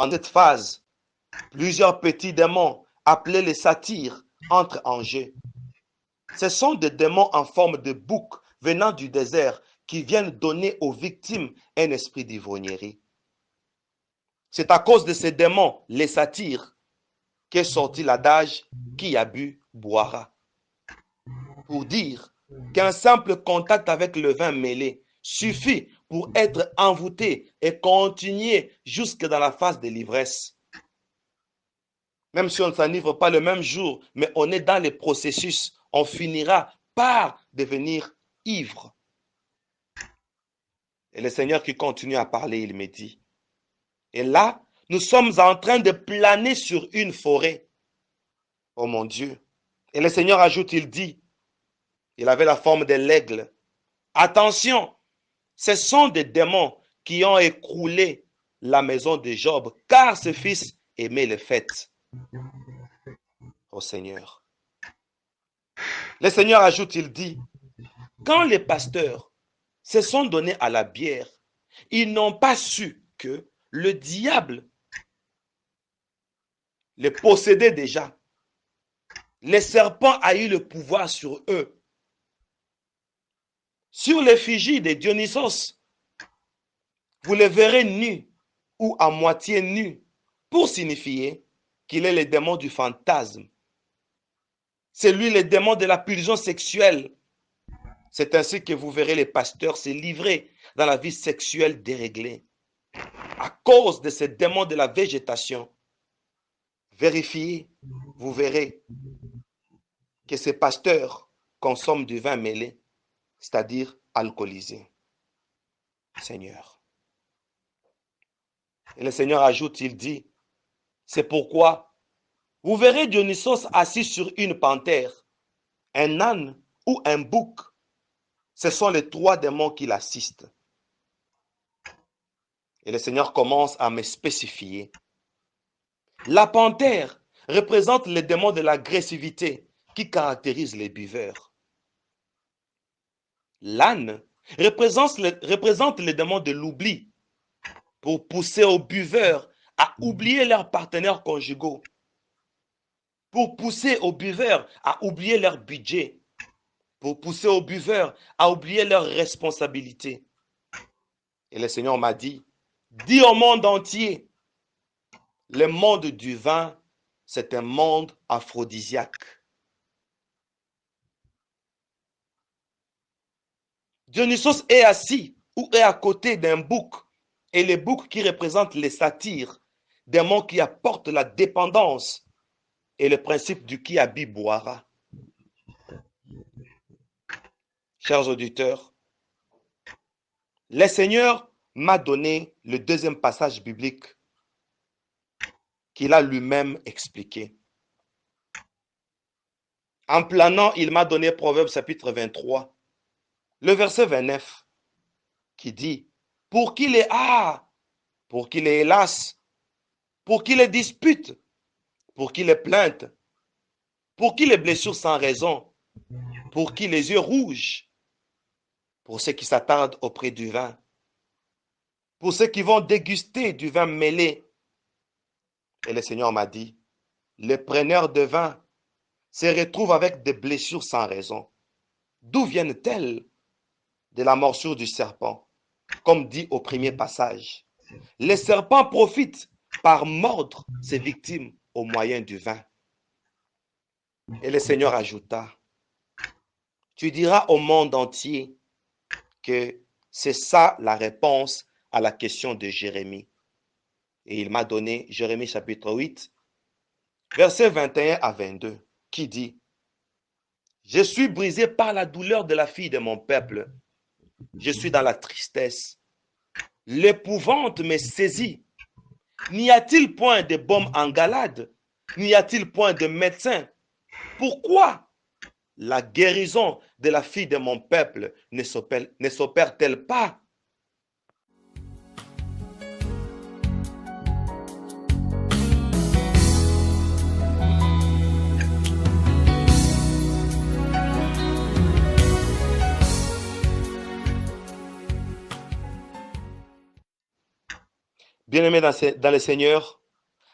Pendant cette phase, plusieurs petits démons, appelés les satyres, entrent en jeu. Ce sont des démons en forme de bouc venant du désert qui viennent donner aux victimes un esprit d'ivrognerie. C'est à cause de ces démons, les satyres, qu'est sorti l'adage « qui a bu, boira ». Pour dire qu'un simple contact avec le vin mêlé suffit pour être envoûté et continuer jusque dans la phase de l'ivresse. Même si on ne s'enivre pas le même jour, mais on est dans les processus, on finira par devenir ivre. Et le Seigneur qui continue à parler, il me dit, et là, nous sommes en train de planer sur une forêt. Oh mon Dieu. Et le Seigneur ajoute, il dit, il avait la forme de l'aigle. Attention, ce sont des démons qui ont écroulé la maison de Job, car ce fils aimait les fêtes. Oh Seigneur. Le Seigneur ajoute, il dit, quand les pasteurs se sont donnés à la bière, ils n'ont pas su que le diable les possédait déjà. Le serpent a eu le pouvoir sur eux. Sur l'effigie de Dionysos, vous les verrez nus ou à moitié nus pour signifier qu'il est le démon du fantasme. C'est lui le démon de la pulsion sexuelle. C'est ainsi que vous verrez les pasteurs se livrer dans la vie sexuelle déréglée. À cause de ce démon de la végétation, vérifiez, vous verrez que ces pasteurs consomment du vin mêlé, c'est-à-dire alcoolisé. Seigneur. Et le Seigneur ajoute, il dit, c'est pourquoi vous verrez Dionysos assis sur une panthère, un âne ou un bouc. Ce sont les trois démons qui l'assistent. Et le Seigneur commence à me spécifier. La panthère représente les démons de l'agressivité qui caractérise les buveurs. L'âne représente les démons de l'oubli pour pousser aux buveurs à oublier leurs partenaires conjugaux, pour pousser aux buveurs à oublier leur budget, pour pousser aux buveurs à oublier leurs responsabilités. Et le Seigneur m'a dit, dis au monde entier, le monde du vin, c'est un monde aphrodisiaque. Dionysos est assis ou est à côté d'un bouc, et le bouc qui représente les satyres, démons qui apportent la dépendance et le principe du qui habille boira. Chers auditeurs, le Seigneur m'a donné le deuxième passage biblique qu'il a lui-même expliqué. En planant, il m'a donné Proverbe chapitre 23, le verset 29, qui dit, pour qui les pour qui les hélas, pour qui les disputes, pour qui les plaintes, pour qui les blessures sans raison, pour qui les yeux rouges, pour ceux qui s'attardent auprès du vin, pour ceux qui vont déguster du vin mêlé. Et le Seigneur m'a dit, les preneurs de vin se retrouvent avec des blessures sans raison. D'où viennent-elles? De la morsure du serpent, comme dit au premier passage. Les serpents profitent par mordre ses victimes au moyen du vin. Et le Seigneur ajouta, tu diras au monde entier que c'est ça la réponse à la question de Jérémie. Et il m'a donné Jérémie chapitre 8, versets 21 à 22, qui dit, je suis brisé par la douleur de la fille de mon peuple. Je suis dans la tristesse. L'épouvante me saisit. N'y a-t-il point de baume en Galade? N'y a-t-il point de médecin? Pourquoi la guérison de la fille de mon peuple ne s'opère-t-elle pas? Bien-aimé dans le Seigneur,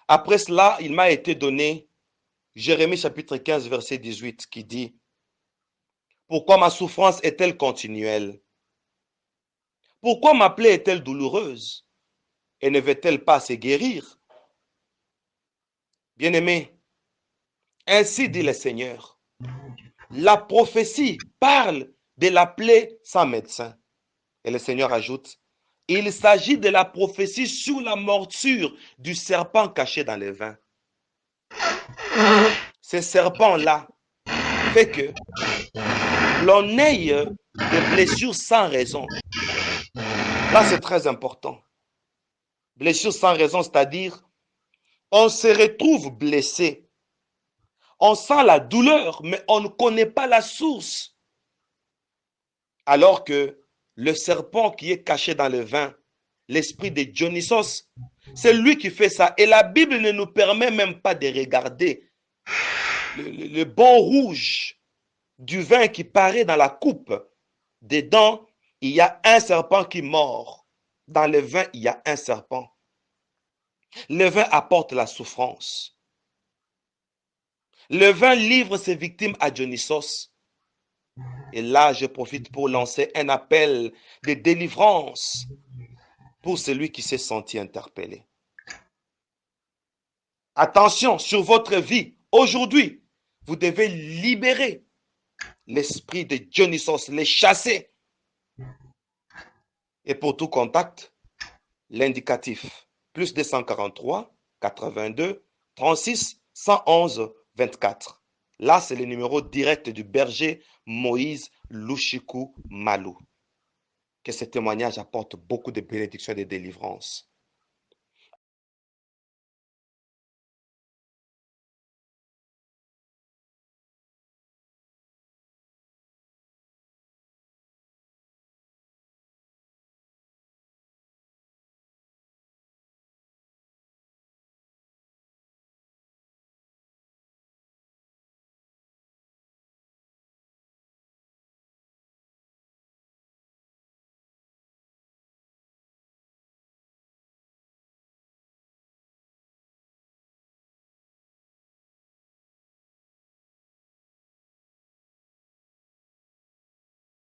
après cela, il m'a été donné Jérémie chapitre 15, verset 18, qui dit, pourquoi ma souffrance est-elle continuelle? Pourquoi ma plaie est-elle douloureuse? Et ne veut-elle pas se guérir? Bien-aimé, ainsi dit le Seigneur, la prophétie parle de la plaie sans médecin. Et le Seigneur ajoute, il s'agit de la prophétie sur la morsure du serpent caché dans le vin. Ce serpent-là fait que l'on ait des blessures sans raison. Là, c'est très important. Blessures sans raison, c'est-à-dire, on se retrouve blessé. On sent la douleur, mais on ne connaît pas la source. Alors que le serpent qui est caché dans le vin, l'esprit de Dionysos, c'est lui qui fait ça. Et la Bible ne nous permet même pas de regarder le bon rouge du vin qui paraît dans la coupe. Dedans, il y a un serpent qui mord. Dans le vin, il y a un serpent. Le vin apporte la souffrance. Le vin livre ses victimes à Dionysos. Et là, je profite pour lancer un appel de délivrance pour celui qui s'est senti interpellé. Attention sur votre vie. Aujourd'hui, vous devez libérer l'esprit de Dionysos, les chasser. Et pour tout contact, l'indicatif plus 243 82 36 111 24. Là, c'est le numéro direct du berger Moïse Lushiku Malou. Que ce témoignage apporte beaucoup de bénédictions et de délivrance.